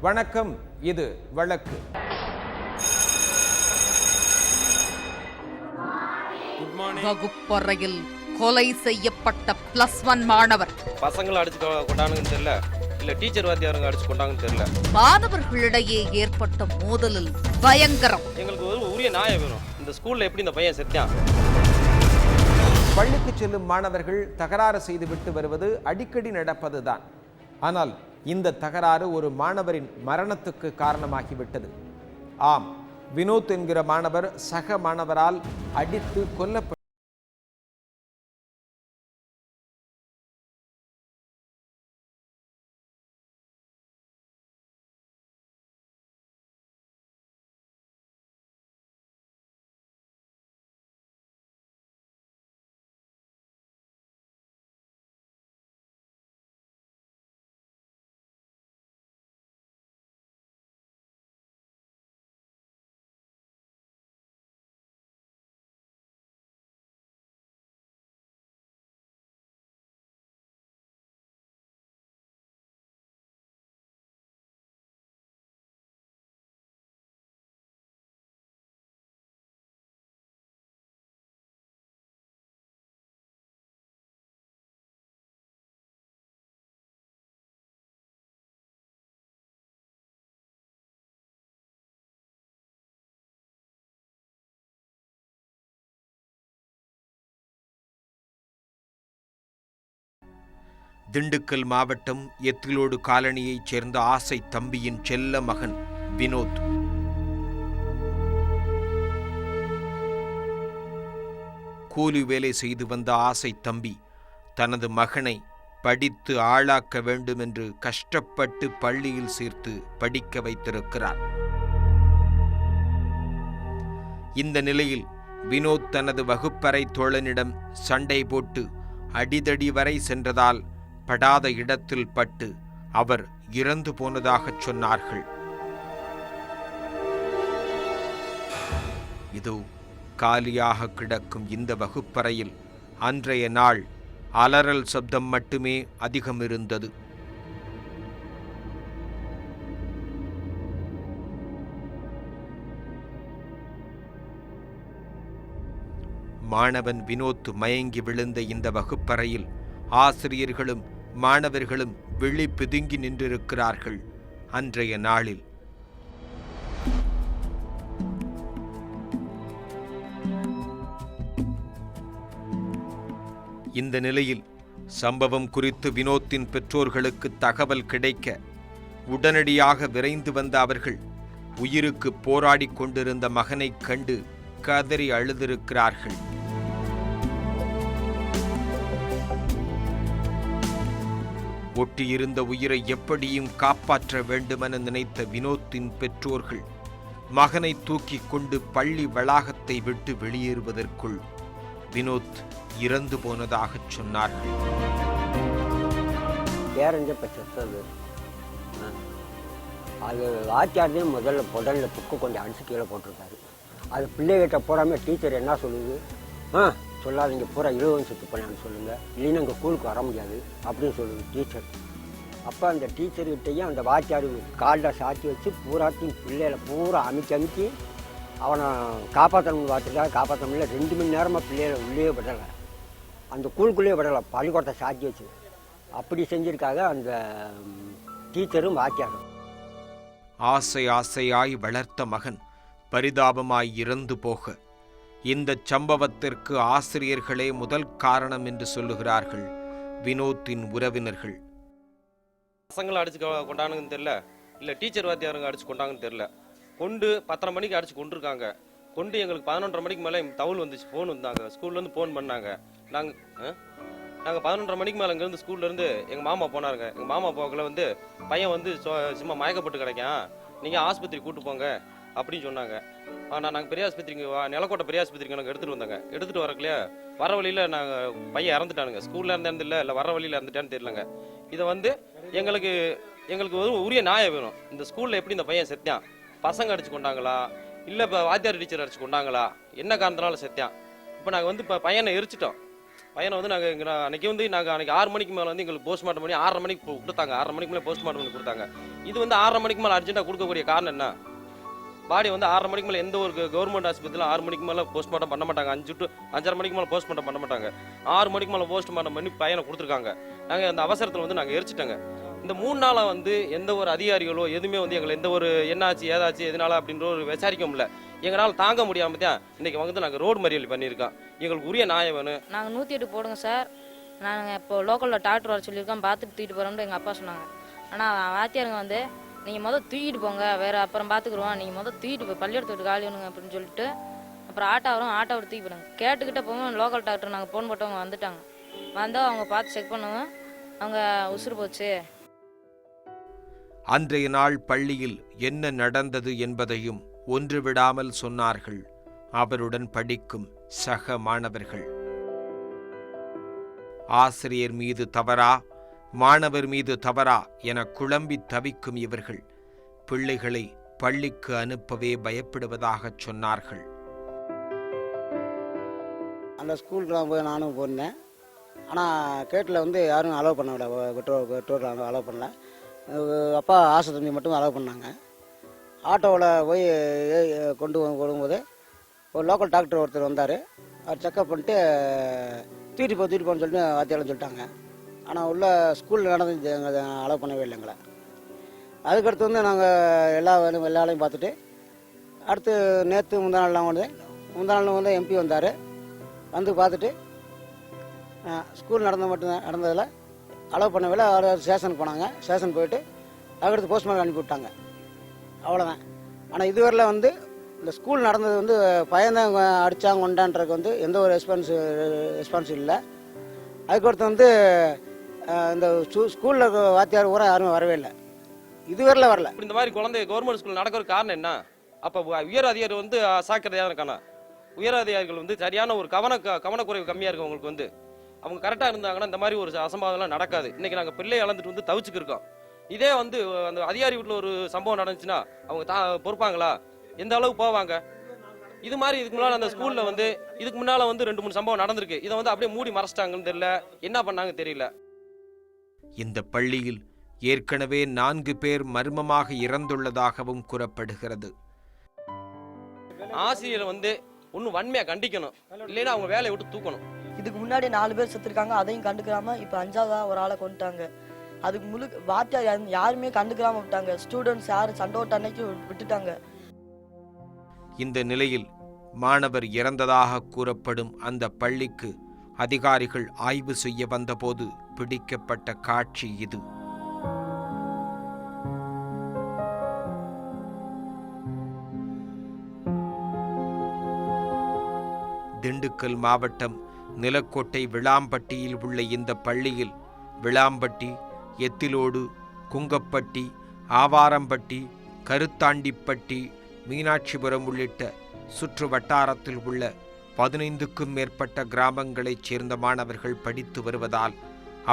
வணக்கம், இது வழக்கு. வகுப்பறையில் கொலை செய்யப்பட்ட +1 மாணவர். பசங்களை அடிச்சு கொண்டாங்கன்னு தெரியல, இல்ல டீச்சர் வாத்தியாருங்க அடிச்சு கொண்டாங்கன்னு தெரியல. மாணவர்களிடையே ஏற்பட்ட மோதலில் பயங்கரம். எங்களுக்கு ஒரு உரிய நியாயம் வேணும். இந்த ஸ்கூல்ல எப்படி இந்த பையன் செத்தான்? பள்ளிக்கு செல்லும் மாணவர்கள் தகராறு செய்துவிட்டு வருவது அடிக்கடி நடப்பதுதான். ஆனால் இந்த தகராறு ஒரு மாணவரின் மரணத்துக்கு காரணமாகிவிட்டது. ஆம், வினோத் என்கிற மாணவர் சக மாணவரால் அடித்து கொல்லப்பட்டார். திண்டுக்கல் மாவட்டம் எத்திலோடு காலனியைச் சேர்ந்த ஆசை தம்பியின் செல்ல மகன் வினோத். கூலி வேலை செய்து வந்த ஆசை தம்பி தனது மகனை படித்து ஆளாக்க வேண்டும் என்று கஷ்டப்பட்டு பள்ளியில் சேர்த்து படிக்க வைத்திருக்கிறார். இந்த நிலையில் வினோத் தனது வகுப்பறை தோழனிடம் சண்டை போட்டு அடிதடி வரை சென்றதால் படாத இடத்தில் பட்டு அவர் இறந்து போனதாகச் சொன்னார்கள். இதோ காலியாக கிடக்கும் இந்த வகுப்பறையில் அன்றைய நாள் அலறல் சப்தம் மட்டுமே அதிகம் இருந்தது. மாணவன் வினோத் மயங்கி விழுந்த இந்த வகுப்பறையில் ஆசிரியர்களும் மாணவர்களும் விழி பிதுங்கி நின்றிருக்கிறார்கள். அன்றைய நாளில் இந்த நிலையில் சம்பவம் குறித்து வினோத்தின் பெற்றோர்களுக்கு தகவல் கிடைக்க உடனடியாக விரைந்து வந்த அவர்கள் உயிருக்கு போராடி கொண்டிருந்த மகனை கண்டு கதறி அழுதிருக்கிறார்கள். ஒட்டியிருந்த உயிரை எப்படியும் காப்பாற்ற வேண்டுமென நினைத்த வினோத்தின் பெற்றோர்கள் மகனை தூக்கி கொண்டு பள்ளி வளாகத்தை விட்டு வெளியேறுவதற்குள் வினோத் இறந்து போனதாகச் சொன்னார்கள். அது வாத்தியார்தே முதல்ல புடல்ல புக்கு கொஞ்சம் அடிச்சு கீழே போட்டிருக்காரு. அது பிள்ளைகிட்ட போடாம டீச்சர் என்ன சொல்லுது, சொல்லாதீங்க பூரா இழுவன் செத்து பண்ணான்னு சொல்லுங்கள், இல்லைன்னா அங்கே ஸ்கூலுக்கு வர முடியாது அப்படின்னு சொல்லுது டீச்சர். அப்போ அந்த டீச்சர்கிட்டையும் அந்த வாத்தியார் காலில் சாத்தி வச்சு பூராத்தையும் பிள்ளைகளை பூரா அமைக்கி அவனை காப்பாற்றணும் பார்த்துருக்கா. காப்பாற்ற முடியல. 2 மணி நேரமாக பிள்ளைகளை உள்ளே விடலை, அந்த ஸ்கூலுக்குள்ளேயே விடலை, பள்ளிக்கூடத்தை சாத்தி வச்சு அப்படி செஞ்சுருக்காங்க அந்த டீச்சரும் வாத்தியாரும். ஆசை ஆசையாய் வளர்த்த மகன் பரிதாபமாய் இறந்து போக இந்த சம்பவத்திற்கு ஆசிரியர்களே முதல் காரணம் என்று சொல்லுகிறார்கள் வினோத்தின் உறவினர்கள். பசங்களை அடிச்சு கொண்டாங்கன்னு தெரியல, இல்ல டீச்சர் வாத்தியாருங்க அடிச்சு கொண்டாங்கன்னு தெரியல. கொண்டு 10:30 மணிக்கு அடிச்சு கொண்டிருக்காங்க. கொண்டு எங்களுக்கு 11:30 மணிக்கு மேலே தகவல் வந்துச்சு, ஃபோன் வந்தாங்க, ஸ்கூல்லேருந்து ஃபோன் பண்ணாங்க. நாங்கள் 11:30 மணிக்கு மேலே இங்கேருந்து ஸ்கூல்லேருந்து எங்கள் மாமா போனாருங்க. எங்கள் மாமா போகல பையன் சும்மா மயக்கப்பட்டு கிடைக்கான், நீங்கள் ஆஸ்பத்திரி கூப்பிட்டு போங்க அப்படின்னு சொன்னாங்க. ஆனால் நாங்கள் பெரிய ஆஸ்பத்திரிங்க நிலக்கோட்டை பெரிய ஆஸ்பத்திரிக்கு நாங்கள் எடுத்துகிட்டு வந்தாங்க. எடுத்துகிட்டு வரக்குலையே வர வழியில் நாங்கள் பையன் இறந்துட்டானுங்க. ஸ்கூலில் இறந்துல இல்லை வர வழியில் இறந்துட்டான்னு தெரியலங்க. இதை எங்களுக்கு ஒரு உரிய நியாயம் வேணும். இந்த ஸ்கூலில் எப்படி இந்த பையன் செத்தான்? பசங்க அடிச்சு கொண்டாங்களா, இல்லை இப்போ வாத்தியார் டீச்சர் அடிச்சு கொண்டாங்களா, என்ன காரணத்தினால செத்தான்? இப்போ நாங்கள் இப்போ பையனை எரிச்சிட்டோம். பையனை வந்து நாங்கள் அன்றைக்கி வந்து நாங்கள் அன்றைக்கி 6 மணிக்கு மேலே வந்து எங்களுக்கு போஸ்ட்மார்ட்டம் பண்ணி 6:30 மணிக்கு கொடுத்தாங்க. 6:30 மணிக்கு மேலே போஸ்ட்மார்ட்டம் பண்ணி கொடுத்தாங்க. இது வந்து 6:30 மணிக்கு மேலே அர்ஜென்ட்டாக கொடுக்கக்கூடிய காரணம் என்ன? பாடி வந்து 6:30 மணிக்கு மேலே எந்த ஒரு கவர்மெண்ட் ஆஸ்பத்திரியில் 6 மணிக்கு மேலே போஸ்ட்மார்ட்டம் பண்ண மாட்டாங்க. 5 to 5:30 மணிக்கு மேலே போஸ்ட்மார்ட்டம் பண்ண மாட்டாங்க. 6 மணிக்கு மேலே போஸ்ட்மார்ட்டம் பண்ணி பையனை கொடுத்துருக்காங்க. நாங்கள் அந்த அவசரத்தில் வந்து நாங்கள் எரிச்சிட்டோங்க. இந்த 3 நாளாக வந்து எந்த ஒரு அதிகாரிகளோ எதுவுமே வந்து எங்களை எந்த ஒரு என்னாச்சு ஏதாச்சு எதனால அப்படின்ற ஒரு விசாரிக்க முடியல. எங்களால் தாங்க முடியாமல் தான் இன்றைக்கி வந்து நாங்கள் ரோடு மறியல் பண்ணியிருக்கோம். எங்களுக்கு உரிய நியாயம் வேணும். நாங்கள் 108 போடுங்க சார். நாங்கள் இப்போ லோக்கலில் டாக்டர் வர சொல்லியிருக்கோம், பார்த்துட்டு தூக்கிட்டு போகிறோம்னு எங்கள் அப்பா சொன்னாங்க. ஆனால் வாத்தியாருங்க வந்து நீங்கள் மொதல் தூக்கிட்டு போங்க, வேறு அப்புறம் பார்த்துக்குருவோம், நீங்கள் மொதல் தூக்கிட்டு போய் பள்ளியிடத்துக்கு காலி வேணுங்க அப்படின்னு சொல்லிட்டு அப்புறம் ஆட்டோவை தூக்கி போடுங்க கேட்டுக்கிட்டே போங்க. லோக்கல் டாக்டர் நாங்கள் ஃபோன் போட்டவங்க வந்துட்டாங்க. வந்தால் அவங்க பார்த்து செக் பண்ணுவோம், அவங்க உசுறு போச்சு. அன்றைய நாள் பள்ளியில் என்ன நடந்தது என்பதையும் ஒன்று விடாமல் சொன்னார்கள் அவருடன் படிக்கும் சக மாணவர்கள். ஆசிரியர் மீது தவறா, மாணவர் மீது தவறா என குழம்பி தவிக்கும் இவர்கள் பிள்ளைகளை பள்ளிக்கு அனுப்பவே பயப்படுவதாக சொன்னார்கள். அந்த ஸ்கூலுக்குலாம் போய் நானும் போயிருந்தேன். ஆனால் கேட்டில் வந்து யாரும் அலோவ் பண்ண பெற்றோர் அலோவ் பண்ணல. அப்பா ஆசை தம்பி மட்டும் அலோவ் பண்ணாங்க. ஆட்டோவில் போய் கொண்டு போகும்போது ஒரு லோக்கல் டாக்டர் ஒருத்தர் வந்தார். அவர் செக்கப் பண்ணிட்டு தூக்கிட்டு போன்னு சொல்லிட்டு வாத்தியாலும் சொல்லிட்டாங்க. ஆனால் உள்ள ஸ்கூலில் நடந்து அலோவ் பண்ணவே இல்லை எங்களை. அதுக்கடுத்து வந்து நாங்கள் எல்லா வேலையும் பார்த்துட்டு அடுத்து நேற்று முந்தா நாள் வந்து எம்பி வந்தார். வந்து பார்த்துட்டு ஸ்கூல் நடந்ததில் அலோவ் பண்ணவில்லை. அவர் ஸ்டேஷன் போனாங்க. ஸ்டேஷன் போயிட்டு அதுக்கடுத்து போஸ்ட்மார்ட்டம் அனுப்பி விட்டாங்க. அவ்வளோதான். ஆனால் இதுவரையில் வந்து இந்த ஸ்கூல் நடந்தது வந்து பையன்தான் அடித்தாங்க கொண்டான்றதுக்கு வந்து எந்த ஒரு ரெஸ்பான்ஸ் இல்லை. அதுக்கடுத்து வந்து இந்த ஸ்கூலில் வாத்தியார் ஊரா யாருமே வரவே இல்லை. இதுவரையில் வரல. இந்த மாதிரி குழந்தை கவர்மெண்ட் ஸ்கூல் நடக்கிற காரணம் என்ன? அப்போ உயர் அதிகாரி வந்து சாக்கிரதையாக இருக்கானா? உயர் அதிகாரிகள் வந்து சரியான ஒரு கவனக்குறைவு கம்மியாக இருக்கு. அவங்களுக்கு வந்து அவங்க கரெக்டாக இருந்தாங்கன்னா இந்த மாதிரி ஒரு அசம்பாவம்லாம் நடக்காது. இன்னைக்கு நாங்கள் பிள்ளை இழந்துட்டு வந்து தவிச்சுக்கிருக்கோம். இதே வந்து அந்த அதிகாரி வீட்டில் ஒரு சம்பவம் நடந்துச்சுன்னா அவங்க பொறுப்பாங்களா? எந்த அளவுக்கு போவாங்க? இது மாதிரி இதுக்கு முன்னால் அந்த ஸ்கூலில் வந்து இதுக்கு முன்னால் வந்து 2-3 சம்பவம் நடந்திருக்கு. இதை வந்து அப்படியே மூடி மறைச்சிட்டாங்கன்னு தெரியல, என்ன பண்ணாங்க தெரியல. இந்த பள்ளியில் ஏற்கனவே 4 பேர் மர்மமாக இறந்துள்ளதாகவும் கூறப்படுகிறது. ஆசிரியர் வந்து ஒன்னும் வன்மையா கண்டிக்கணும், இல்லைன்னா அவங்க வேலையை விட்டு தூக்கணும். இதுக்கு முன்னாடி 4 பேர் செத்துருக்காங்க, அதையும் கண்டுக்கிறாம இப்ப 5ஆவதா ஒரு ஆளை கொண்டுட்டாங்க. அதுக்கு வாத்தியார் யாருமே கண்டுக்கிறாம விட்டாங்க. ஸ்டூடெண்ட்ஸ் யாரும் சண்டை ஓட்ட அன்னைக்கு விட்டுட்டாங்க. இந்த நிலையில் மாணவர் இறந்ததாக கூறப்படும் அந்த பள்ளிக்கு அதிகாரிகள் ஆய்வு செய்ய வந்தபோது பிடிக்கப்பட்ட காட்சி இது. திண்டுக்கல் மாவட்டம் நிலக்கோட்டை விளாம்பட்டியில் உள்ள இந்த பள்ளியில் விளாம்பட்டி, எத்திலோடு, குங்கப்பட்டி, ஆவாரம்பட்டி, கருத்தாண்டிப்பட்டி, மீனாட்சிபுரம் உள்ளிட்ட சுற்று வட்டாரத்தில் உள்ள 15க்கும் மேற்பட்ட கிராமங்களைச் சேர்ந்த மாணவர்கள் படித்து வருவதால்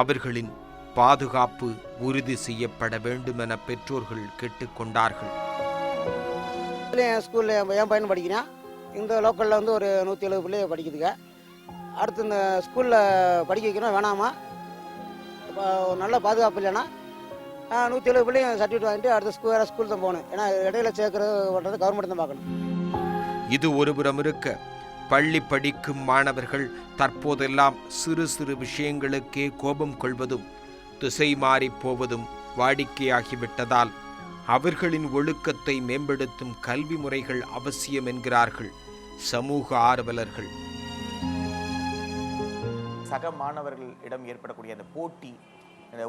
அவர்களின் பாதுகாப்பு உறுதி செய்யப்பட வேண்டும் என பெற்றோர்கள் கேட்டுக்கொண்டார்கள். என் ஸ்கூலில் என் பையன் படிக்கிறான். இந்த லோக்கலில் வந்து ஒரு 170 பிள்ளைய படிக்குதுங்க. அடுத்து இந்த ஸ்கூலில் படிக்க வைக்கணும் வேணாமா? இப்போ நல்ல பாதுகாப்பு இல்லைன்னா 170 பிள்ளைங்க சர்டிஃபிகேட் வாங்கிட்டு அடுத்த வேறு ஸ்கூல் தான் போகணும். ஏன்னா இடையில சேர்க்கறது பண்ணுறது கவர்மெண்ட் தான் பார்க்கணும். இது ஒருபுறம் இருக்க, பள்ளி படிக்கும் மாணவர்கள் தற்போதெல்லாம் சிறு சிறு விஷயங்களுக்கே கோபம் கொள்வதும் திசை மாறி போவதும் வாடிக்கையாகிவிட்டதால் அவர்களின் ஒழுக்கத்தை மேம்படுத்தும் கல்வி முறைகள் அவசியம் என்கிறார்கள் சமூக ஆர்வலர்கள். சக மாணவர்களிடம் ஏற்படக்கூடிய அந்த போட்டி,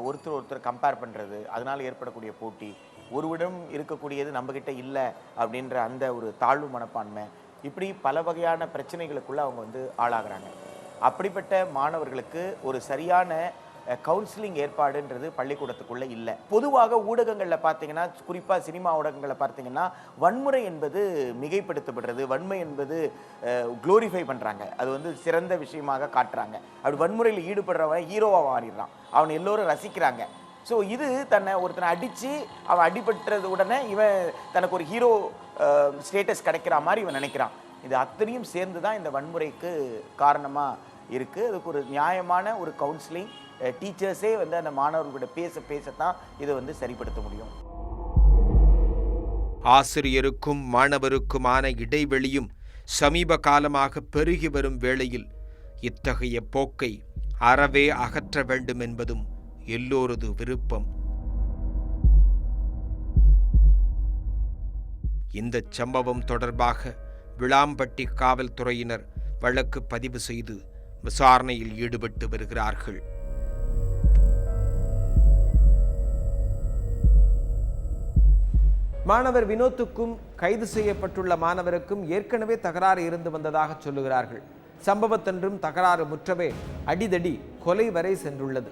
ஒருத்தர் கம்பேர் பண்ணுறது, அதனால் ஏற்படக்கூடிய போட்டி, ஒருவிடம் இருக்கக்கூடியது நம்மக்கிட்ட இல்லை அப்படின்ற அந்த ஒரு தாழ்வு மனப்பான்மை, இப்படி பல வகையான பிரச்சனைகளுக்குள்ளே அவங்க வந்து ஆளாகிறாங்க. அப்படிப்பட்ட மாணவர்களுக்கு ஒரு சரியான கவுன்சிலிங் ஏற்பாடுன்றது பள்ளிக்கூடத்துக்குள்ளே இல்லை. பொதுவாக ஊடகங்களில் பார்த்தீங்கன்னா, குறிப்பாக சினிமா ஊடகங்களில் பார்த்தீங்கன்னா, வன்முறை என்பது மிகைப்படுத்தப்படுறது, வன்மை என்பது குளோரிஃபை பண்ணுறாங்க, அது வந்து சிறந்த விஷயமாக காட்டுறாங்க. அப்படி வன்முறையில் ஈடுபடுறவன் ஹீரோவாக மாறிடுறான், அவன் எல்லோரும் ரசிக்கிறாங்க. ஸோ இது ஒருத்தனை அடித்து அவன் அடிபட்டுறது உடனே இவன் தனக்கு ஒரு ஹீரோ ஸ்டேட்டஸ் கிடைக்கிற மாதிரி இவன் நினைக்கிறான். இது அத்தனையும் சேர்ந்து தான் இந்த வன்முறைக்கு காரணமாக இருக்குது. அதுக்கு ஒரு நியாயமான ஒரு கவுன்சிலிங் டீச்சர்ஸே வந்து அந்த மாணவர்களோட பேசத்தான் இதை வந்து சரிப்படுத்த முடியும். ஆசிரியருக்கும் மாணவருக்குமான இடைவெளியும் சமீப காலமாக பெருகி வரும் வேளையில் இத்தகைய போக்கை அறவே அகற்ற வேண்டும் என்பதும் எல்லோரது விருப்பம். இந்த சம்பவம் தொடர்பாக விளாம்பட்டி காவல்துறையினர் வழக்கு பதிவு செய்து விசாரணையில் ஈடுபட்டு வருகிறார்கள். மாணவர் வினோத்துக்கும் கைது செய்யப்பட்டுள்ள மாணவருக்கும் ஏற்கனவே தகராறு இருந்து வந்ததாக சொல்லுகிறார்கள். சம்பவத்தன்றும் தகராறு முற்றவே அடிதடி கொலை வரை சென்றுள்ளது.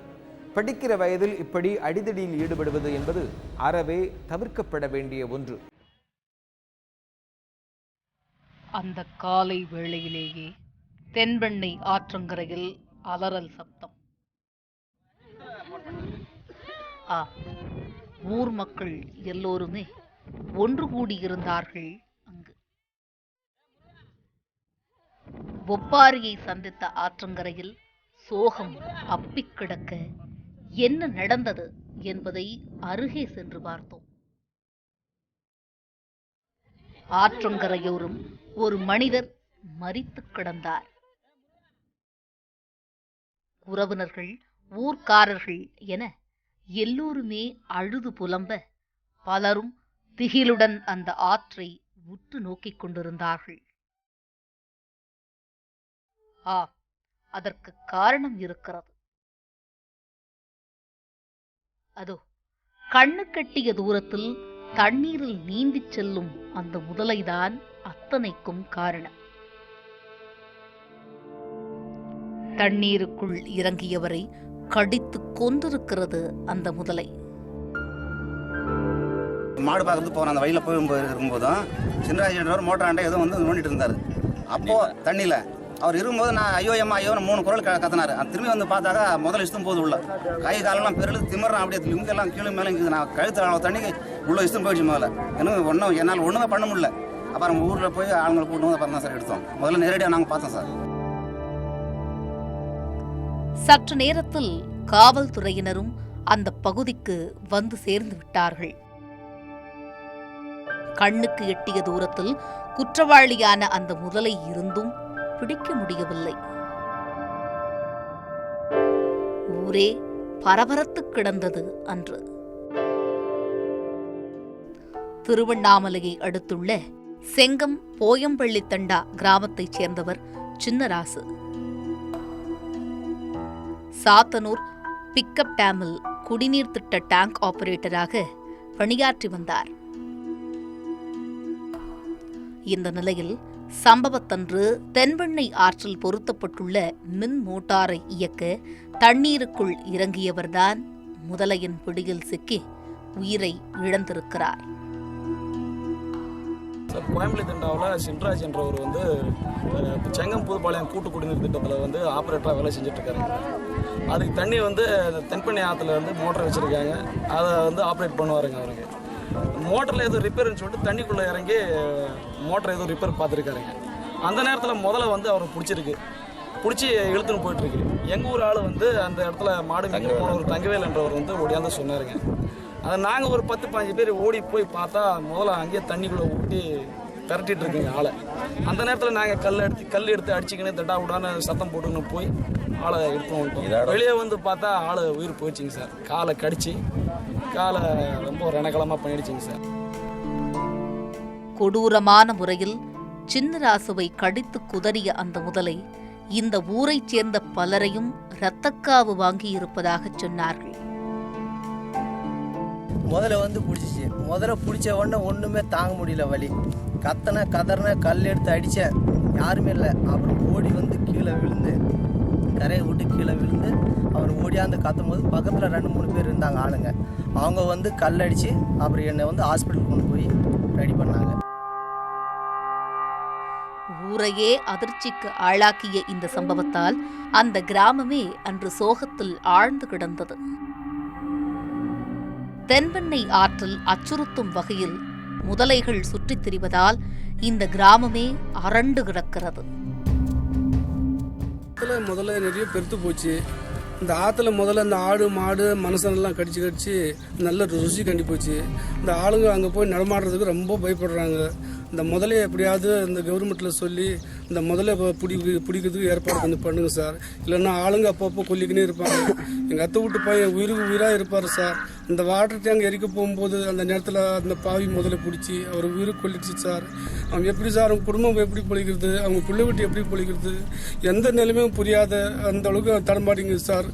படிக்கிற வயதில் இப்படி அடிதடியில் ஈடுபடுவது என்பது அறவே தவிர்க்கப்பட வேண்டிய ஒன்று. அந்த காலை வேளையிலேயே தென்பெண்ணை ஆற்றங்கரையில் அலறல் சப்தம். ஊர் மக்கள் எல்லோருமே ஒன்று கூடியிருந்தார்கள். அங்கு ஒப்பாரியை சந்தித்த ஆற்றங்கரையில் சோகம் அப்பிக் கிடக்க என்ன நடந்தது என்பதை அருகே சென்று பார்த்தோம். ஆற்றங்கரையோரும் ஒரு மனிதர் மரித்து கிடந்தார். உறவினர்கள், ஊர்க்காரர்கள் என எல்லோருமே அழுது புலம்ப பலரும் திகிலுடன் அந்த ஆற்றை உற்று நோக்கிக் கொண்டிருந்தார்கள். அதற்கு காரணம் இருக்கிறது. அதோ கண்ணு கட்டிய தூரத்தில் தண்ணீரில் நீந்திச் செல்லும் அந்த முதலைதான் அத்தனைக்கும் காரணம். தண்ணீருக்குள் இறங்கியவரை கடித்து கொண்டிருக்கிறது அந்த முதலை. மாடு பார்க்கறது போன அந்த வழியில் போய் இருக்கும்போதும் சின்னராஜ் மோட்டர் ஆண்டை ஏதோ வந்து நோண்டிட்டு இருந்தார். அப்போ தண்ணியில் அவர் இருக்கும்போது நான் ஐயோ அம்மா ஐயோ 3 குரல் கத்தினாரு. திரும்பி வந்து பார்த்தாக்கா முதல்ல இஷ்டம் போகுது உள்ள. கை காலெல்லாம் பெருளு திமிறான், அப்படியே லிங்கெல்லாம் கீழே மேலே இருக்குது. நான் கழுத்து அளவு தண்ணிக்கு உள்ள இஷ்டம் போயிடுச்சு. முதல்ல இன்னும் என்னால் ஒன்றுமே பண்ண முடியல. அப்புறம் ஊரில் போய் ஆளுங்களை கூட்டு வந்து அப்புறம் தான் சார் எடுத்தோம். முதல்ல நேரடியாக நாங்கள் பார்த்தோம் சார். சற்று நேரத்தில் காவல்துறையினரும் அந்த பகுதிக்கு வந்து சேர்ந்து விட்டார்கள். கண்ணுக்கு எட்டிய தூரத்தில் குற்றவாளியான அந்த முதலை இருந்தும் பிடிக்க முடியவில்லை. ஊரே பரபரத்து கிடந்தது அன்று. திருவண்ணாமலையை அடுத்துள்ள செங்கம் போயம்பள்ளி தண்டா கிராமத்தைச் சேர்ந்தவர் சின்னராசு. சாத்தனூர் பிக்கப் டேமில் குடிநீர் திட்ட டேங்க் ஆபரேட்டராக பணியாற்றி வந்தார். இந்த நிலையில் சம்பவத்தன்று தென்பெண்ணை ஆற்றில் பொருத்தப்பட்டுள்ள மின் மோட்டாரை இயக்க தண்ணீருக்குள் இறங்கியவர்தான் முதலையின் பிடியில் சிக்கி உயிரை இழந்திருக்கிறார். கோயம்புத்தூர் தண்டாவில் சின்ராஜ் என்றவர் வந்து செங்கம் புதுப்பாளையம் கூட்டு குடிநீர் திட்டத்தில் ஆப்ரேட்டராக வேலை செஞ்சுட்டு இருக்காரு. அதுக்கு தண்ணி தென்பெண்ணை ஆற்றுல மோட்டர் வச்சுருக்காங்க. அதை ஆப்ரேட் பண்ணுவாருங்க. அவருக்கு மோட்டரில் எதுவும் ரிப்பேர்னு சொல்லிட்டு தண்ணிக்குள்ளே இறங்கி மோட்டர் எதுவும் ரிப்பேர் பார்த்துருக்காருங்க. அந்த நேரத்தில் முதல்ல அவரை பிடிச்சி இழுத்துன்னு போயிட்டுருக்கு. எங்கள் ஊர் ஆள் அந்த இடத்துல மாடு மேய்க்க போனவர் தங்கவேல் என்றவர் ஓடியாந்து சொன்னாருங்க. அதை நாங்கள் ஒரு 10-15 பேர் ஓடி போய் பார்த்தா முதல்ல அங்கேயே தண்ணிக்குள்ளே ஊட்டி திரட்டிட்டு இருக்குங்க ஆளை. அந்த நேரத்தில் நாங்கள் கல் எடுத்து அடிச்சுக்கின்னு தட்டா விடான்னு சத்தம் போட்டுன்னு போய் ஆளை எடுத்துன்னு வந்துட்டோம். வெளியே பார்த்தா ஆள் உயிர் போயிடுச்சிங்க சார். காலை கடிச்சு காலை ரொம்ப ரணகலமாக பண்ணிடுச்சிங்க சார். கொடூரமான முறையில் சின்னராசுவை கடித்து குதறிய அந்த முதலை இந்த ஊரைச் சேர்ந்த பலரையும் இரத்தக்காவு வாங்கி இருப்பதாக சொன்னார்கள். முதல்ல பிடிச்சிச்சு. முதல்ல பிடிச்ச உடனே ஒன்றுமே தாங்க முடியல. வலி கதறின கல் எடுத்து அடித்தேன். யாருமே இல்லை. அப்புறம் ஓடி கீழே விழுந்து கரையை விட்டு கீழே விழுந்து அவர் ஓடியாந்து கத்தும் போது பக்கத்தில் 2-3 பேர் இருந்தாங்க ஆளுங்க. அவங்க கல் அடித்து அப்புறம் என்னை ஹாஸ்பிட்டலுக்கு கொண்டு போய் ரெடி பண்ணாங்க. ஊரையே அதிர்ச்சிக்கு ஆளாக்கிய இந்த சம்பவத்தால் அந்த கிராமமே அன்று சோகத்தில் ஆழ்ந்து கிடந்தது. தென்பெண்ணை ஆற்றில் அச்சுறுத்தும் வகையில் முதலைகள் சுற்றித் திரிவதால் இந்த கிராமமே அரண்டு கிடக்கிறது. முதல்ல நிறைய பெருத்து போச்சு. இந்த ஆற்றுல முதல்ல இந்த ஆடு மாடு மனுஷனெல்லாம் கடிச்சு நல்ல ருசி கண்டி போச்சு. இந்த ஆளுங்க அங்கே போய் நடமாடுறதுக்கு ரொம்ப பயப்படுறாங்க. இந்த முதலே எப்படியாவது இந்த கவர்மெண்ட்டில் சொல்லி இந்த முதல்ல பிடிக்கிறதுக்கு ஏற்பாடு கொஞ்சம் பண்ணுங்க சார். இல்லைன்னா ஆளுங்க அப்பப்போ கொல்லிக்கினே இருப்பாங்க. எங்கள் அத்தை வீட்டு பையன் உயிராக இருப்பார் சார். இந்த வாட்டர் டேங்க் எரிக்க போகும்போது அந்த நேரத்தில் அந்த பாவி முதல்ல பிடிச்சி அவர் உயிருக்கு கொல்லிடுச்சு சார். அவங்க எப்படி சார், அவங்க குடும்பம் எப்படி பொழிக்கிறது, அவங்க பிள்ளை வீட்டு எப்படி பொழிக்கிறது, எந்த நிலைமையும் புரியாத அந்த அளவுக்கு தடமாடிங்க சார்.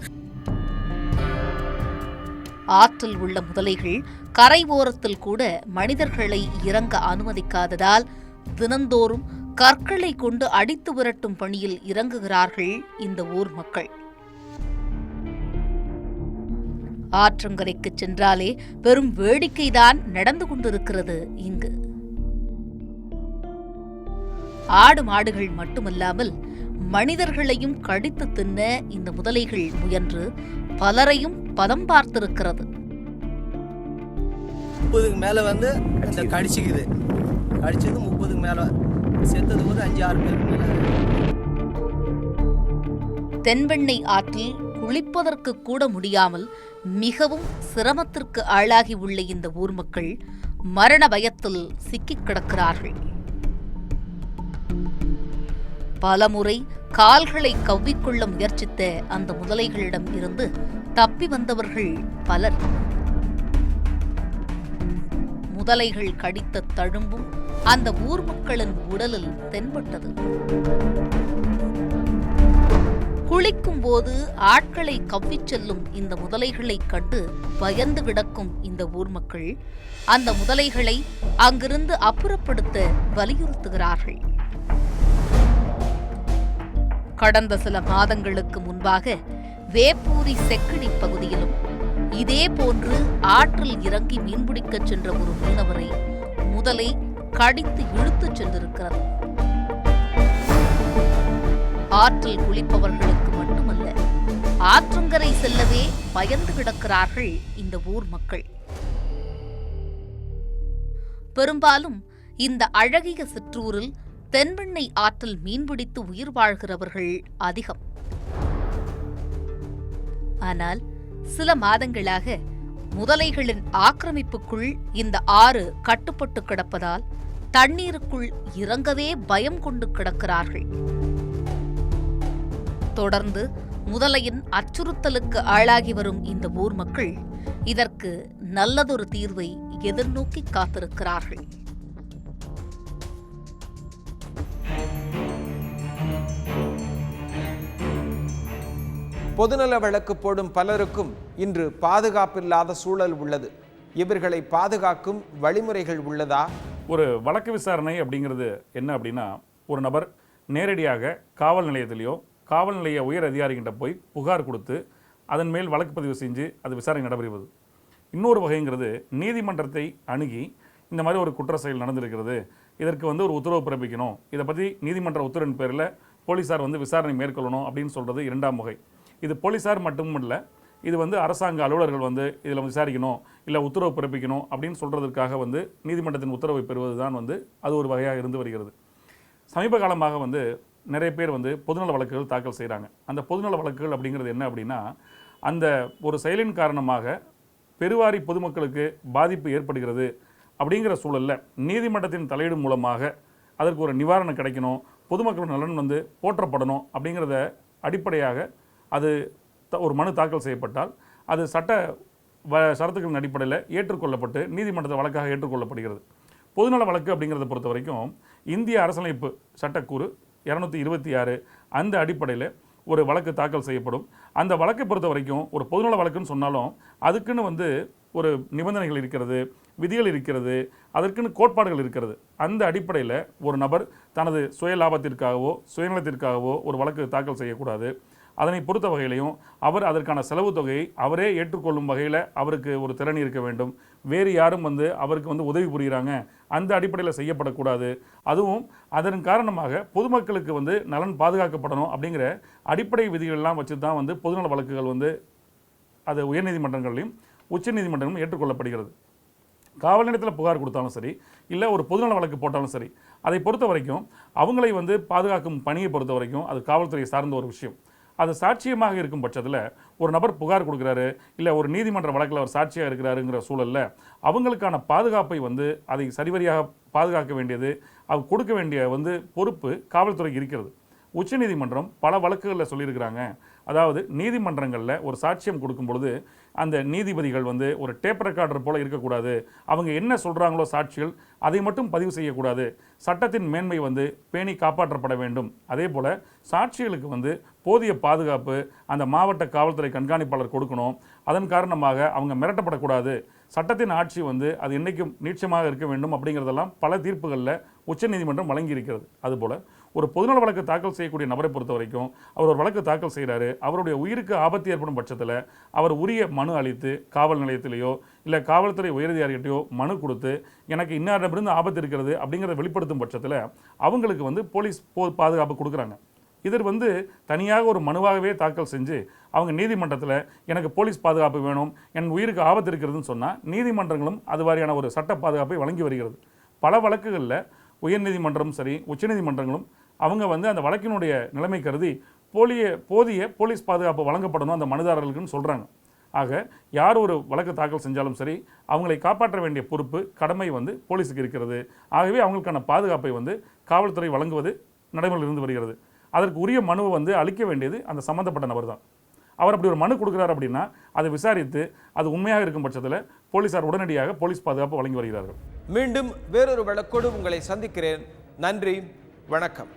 ஆற்றில் உள்ள முதலைகள் கரை ஓரத்தில் கூட மனிதர்களை இறங்க அனுமதிக்காததால் தினந்தோறும் கற்களை கொண்டு அடித்து விரட்டும் பணியில் இறங்குகிறார்கள் இந்த ஊர் மக்கள். ஆற்றங்கரைக்கு சென்றாலே பெரும் வேடிக்கைதான் நடந்து கொண்டிருக்கிறது இங்கு. ஆடு மாடுகள் மட்டுமல்லாமல் மனிதர்களையும் கடித்து தின்ன இந்த முதலைகள் முயன்று பலரையும் பதம் பார்த்திருக்கிறது. 30க்கு மேல வந்து இந்த கடிச்சிக்குது. கடிச்சது 30க்கு மேல, செத்தது ஒரு 5-6 பேருக்கு மேல. தென்பெண்ணை ஆற்றில் குளிப்பதற்கு கூட முடியாமல் மிகவும் சிரமத்திற்கு ஆளாகி உள்ள இந்த ஊர் மக்கள் மரண பயத்தில் சிக்கிக் கிடக்கிறார்கள். பலமுறை கால்களை கவ்விக்கொள்ள முயற்சித்த அந்த முதலைகளிடம் இருந்து தப்பி வந்தவர்கள் பலர். முதலைகள் கடித்த தழும்பும் அந்த ஊர் மக்களின் உடலில் தென்பட்டது. குளிக்கும் போது ஆட்களை கவ்விச் செல்லும் இந்த முதலைகளை கண்டு பயந்து கிடக்கும் இந்த ஊர் மக்கள் அந்த முதலைகளை அங்கிருந்து அப்புறப்படுத்த வலியுறுத்துகிறார்கள். கடந்த சில மாதங்களுக்கு முன்பாக வேப்பூரி செக்கிடி பகுதியிலும் இதே போன்று ஆற்றில் இறங்கி மீன்பிடிக்கச் சென்ற ஒரு மீனவரை முதலை கடித்து இழுத்துச் சென்றிருக்கிறது. ஆற்றில் குளிப்பவர்களுக்கு மட்டுமல்ல, ஆற்றங்கரை செல்லவே பயந்து கிடக்கிறார்கள் இந்த ஊர் மக்கள். பெரும்பாலும் இந்த அழகிய சிற்றூரில் தென்பெண்ணை ஆற்றில் மீன்பிடித்து உயிர் வாழ்கிறவர்கள் அதிகம். ஆனால் சில மாதங்களாக முதலைகளின் ஆக்கிரமிப்புக்குள் இந்த ஆறு கட்டுப்பட்டு கிடப்பதால் தண்ணீருக்குள் இறங்கவே பயம் கொண்டு கிடக்கிறார்கள். தொடர்ந்து முதலையின் அச்சுறுத்தலுக்கு ஆளாகி வரும் இந்த ஊர் மக்கள் இதற்கு நல்லதொரு தீர்வை எதிர்நோக்கி காத்திருக்கிறார்கள். பொதுநல வழக்கு போடும் பலருக்கும் இன்று பாதுகாப்பில்லாத சூழல் உள்ளது. இவர்களை பாதுகாக்கும் வழிமுறைகள் உள்ளதா? ஒரு வழக்கு விசாரணை அப்படிங்கிறது என்ன அப்படின்னா, ஒரு நபர் நேரடியாக காவல் நிலையத்திலேயோ காவல் நிலைய உயர் அதிகாரிகிட்ட போய் புகார் கொடுத்து அதன் மேல் வழக்கு பதிவு செஞ்சு அது விசாரணை நடைபெறுவது. இன்னொரு வகைங்கிறது நீதிமன்றத்தை அணுகி இந்த மாதிரி ஒரு குற்ற செயல் நடந்திருக்கிறது, இதற்கு ஒரு உத்தரவு பிறப்பிக்கணும், இதை பற்றி நீதிமன்ற உத்தரவின் பேரில் போலீஸார் விசாரணை மேற்கொள்ளணும் அப்படின்னு சொல்கிறது இரண்டாம் வகை. இது போலீஸார் மட்டும் இல்லை, இது அரசாங்க அலுவலர்கள் இதில் விசாரிக்கணும் இல்லை உத்தரவு பிறப்பிக்கணும் அப்படின்னு சொல்கிறதுக்காக நீதிமன்றத்தின் உத்தரவை பெறுவது தான் அது ஒரு வகையாக இருந்து வருகிறது. சமீப காலமாக நிறைய பேர் பொதுநல வழக்குகள் தாக்கல் செய்கிறாங்க. அந்த பொதுநல வழக்குகள் அப்படிங்கிறது என்ன அப்படின்னா, அந்த ஒரு செயலின் காரணமாக பெருவாரி பொதுமக்களுக்கு பாதிப்பு ஏற்படுகிறது அப்படிங்கிற சூழலில் நீதிமன்றத்தின் தலையீடு மூலமாக அதற்கு ஒரு நிவாரணம் கிடைக்கணும், பொதுமக்களின் நலன் போற்றப்படணும் அப்படிங்கிறத அடிப்படையாக அது ஒரு மனு தாக்கல் செய்யப்பட்டால் அது சரத்துக்களின் அடிப்படையில் ஏற்றுக்கொள்ளப்பட்டு நீதிமன்றத்தை வழக்காக ஏற்றுக்கொள்ளப்படுகிறது. பொதுநல வழக்கு அப்படிங்கிறத பொறுத்த வரைக்கும் இந்திய அரசியலமைப்பு சட்டக்கூறு 226 அந்த அடிப்படையில் ஒரு வழக்கு தாக்கல் செய்யப்படும். அந்த வழக்கை பொறுத்த வரைக்கும் ஒரு பொதுநல வழக்குன்னு சொன்னாலும் அதுக்குன்னு ஒரு நிபந்தனைகள் இருக்கிறது, விதிகள் இருக்கிறது, அதற்குன்னு கோட்பாடுகள் இருக்கிறது. அந்த அடிப்படையில் ஒரு நபர் தனது சுய லாபத்திற்காகவோ சுயநலத்திற்காகவோ ஒரு வழக்கு தாக்கல் செய்யக்கூடாது. அதனை பொறுத்த வகையிலையும் அவர் அதற்கான செலவு தொகையை அவரே ஏற்றுக்கொள்ளும் வகையில் அவருக்கு ஒரு திறன் இருக்க வேண்டும். வேறு யாரும் அவருக்கு உதவி புரிகிறாங்க அந்த அடிப்படையில் செய்யப்படக்கூடாது. அதுவும் அதன் காரணமாக பொதுமக்களுக்கு நலன் பாதுகாக்கப்படணும் அப்படிங்கிற அடிப்படை விதிகளெல்லாம் வச்சு தான் பொதுநல வழக்குகள் அது உயர்நீதிமன்றங்களையும் உச்ச நீதிமன்றங்களும் ஏற்றுக்கொள்ளப்படுகிறது. காவல் நிலையத்தில் புகார் கொடுத்தாலும் சரி, இல்லை ஒரு பொதுநல வழக்கு போட்டாலும் சரி, அதை பொறுத்த வரைக்கும் அவங்களை வந்து பாதுகாக்கும் பணியை பொறுத்த வரைக்கும் அது காவல்துறையை சார்ந்த ஒரு விஷயம். அது சாட்சியமாக இருக்கும் பட்சத்தில் ஒரு நபர் புகார் கொடுக்குறாரு, இல்லை ஒரு நீதிமன்ற வழக்கில் அவர் சாட்சியாக இருக்கிறாருங்கிற சூழலில் அவங்களுக்கான பாதுகாப்பை வந்து அதை சரிவரியாக பாதுகாக்க வேண்டியது, அவர் கொடுக்க வேண்டிய வந்து பொறுப்பு காவல்துறைக்கு இருக்கிறது. உச்சநீதிமன்றம் பல வழக்குகளில் சொல்லியிருக்கிறாங்க, அதாவது நீதிமன்றங்களில் ஒரு சாட்சியம் கொடுக்கும் பொழுது அந்த நீதிபதிகள் வந்து ஒரு டேப் ரெக்கார்டர் போல இருக்கக்கூடாது, அவங்க என்ன சொல்கிறாங்களோ சாட்சிகள் அதை மட்டும் பதிவு செய்யக்கூடாது, சட்டத்தின் மேன்மை வந்து பேணி காப்பாற்றப்பட வேண்டும். அதே போல் சாட்சிகளுக்கு வந்து போதிய பாதுகாப்பு அந்த மாவட்ட காவல்துறை கண்காணிப்பாளர் கொடுக்கணும். அதன் காரணமாக அவங்க மிரட்டப்படக்கூடாது, சட்டத்தின் ஆட்சி வந்து அது என்றைக்கும் நீட்சமாக இருக்க வேண்டும் அப்படிங்கிறதெல்லாம் பல தீர்ப்புகளில் உச்சநீதிமன்றம் வழங்கியிருக்கிறது. அதுபோல் ஒரு பொதுநல வழக்கு தாக்கல் செய்யக்கூடிய நபரை பொறுத்த வரைக்கும் அவர் ஒரு வழக்கு தாக்கல் செய்கிறாரு, அவருடைய உயிருக்கு ஆபத்து ஏற்படும் பட்சத்தில் அவர் உரிய மனு அளித்து காவல் நிலையத்திலேயோ இல்லை காவல்துறை உயரதிகாரிகிட்டையோ மனு கொடுத்து எனக்கு இன்னாரிடமிருந்து ஆபத்து இருக்கிறது அப்படிங்கிறத வெளிப்படுத்தும் பட்சத்தில் அவங்களுக்கு வந்து போலீஸ் பாதுகாப்பு கொடுக்குறாங்க. இதர் வந்து தனியாக ஒரு மனுவாகவே தாக்கல் செஞ்சு அவங்க நீதிமன்றத்தில் எனக்கு போலீஸ் பாதுகாப்பு வேணும், என் உயிருக்கு ஆபத்து இருக்கிறதுன்னு சொன்னால் நீதிமன்றங்களும் அது மாதிரியான ஒரு சட்ட பாதுகாப்பை வழங்கி வருகிறது. பல வழக்குகளில் உயர்நீதிமன்றம் சரி உச்சநீதிமன்றங்களும் அவங்க வந்து அந்த வழக்கினுடைய நிலைமை கருதி போதிய போலீஸ் பாதுகாப்பு வழங்கப்படணும் அந்த மனுதாரர்களுக்குன்னு சொல்கிறாங்க. ஆக யார் ஒரு வழக்கு தாக்கல் செஞ்சாலும் சரி அவங்களை காப்பாற்ற வேண்டிய பொறுப்பு கடமை வந்து போலீஸுக்கு இருக்கிறது. ஆகவே அவங்களுக்கான பாதுகாப்பை வந்து காவல்துறை வழங்குவது நடைமுறையில் இருந்து வருகிறது. அதற்கு உரிய மனுவை வந்து அளிக்க வேண்டியது அந்த சம்பந்தப்பட்ட நபர் தான். அவர் அப்படி ஒரு மனு கொடுக்குறாரு அப்படின்னா அதை விசாரித்து அது உண்மையாக இருக்கும் பட்சத்தில் போலீசார் உடனடியாக போலீஸ் பாதுகாப்பு வழங்கி வருகிறார்கள். மீண்டும் வேறொரு வழக்கோடு உங்களை சந்திக்கிறேன். நன்றி, வணக்கம்.